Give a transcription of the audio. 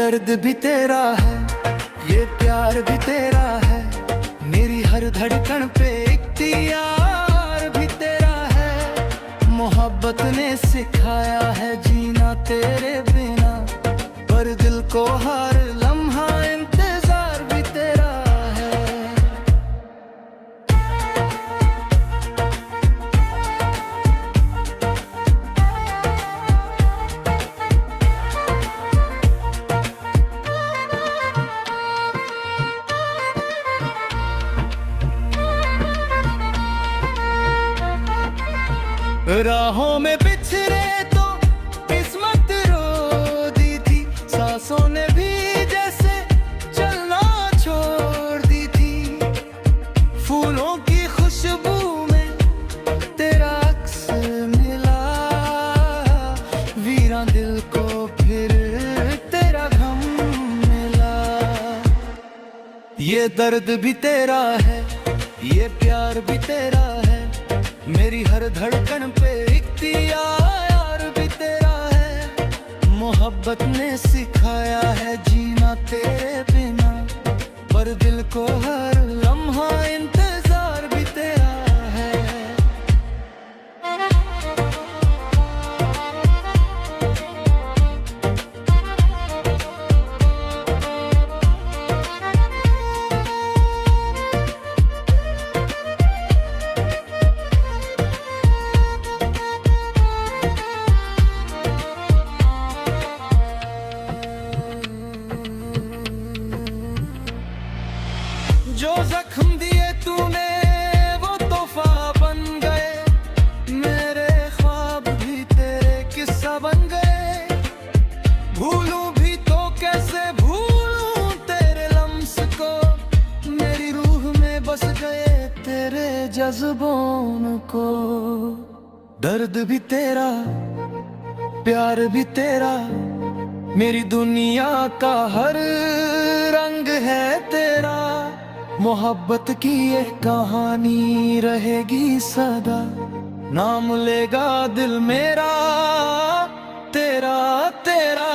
दर्द भी तेरा है, ये प्यार भी तेरा है, मेरी हर धड़कन पे इख्तियार भी तेरा है। मोहब्बत ने सिखाया है जीना तेरे बिना, पर दिल को हर लम्हा इंतजार भी तेरा है। राहों में बिछड़े तो किस्मत रो दी थी, सांसों ने भी जैसे चलना छोड़ दी थी। फूलों की खुशबू में तेरा अक्स मिला, वीरान दिल को फिर तेरा गम मिला। ये दर्द भी तेरा है, ये प्यार भी तेरा है, मेरी हर धड़कन पे इख्तियार भी तेरा है। मोहब्बत ने सिखाया है जीना तेरे बिना, पर दिल को हर लम्हा इंतजार भी तेरा है। जो जख्म दिए तूने वो तोहफा बन गए, मेरे ख्वाब भी तेरे किस्सा बन गए। भूलूं भी तो कैसे भूलूं तेरे लम्स को, मेरी रूह में बस गए तेरे जज्बों को। दर्द भी तेरा, प्यार भी तेरा, मेरी दुनिया का हर रंग है तेरा। मोहब्बत की ये कहानी रहेगी सदा, नाम लेगा दिल मेरा तेरा तेरा।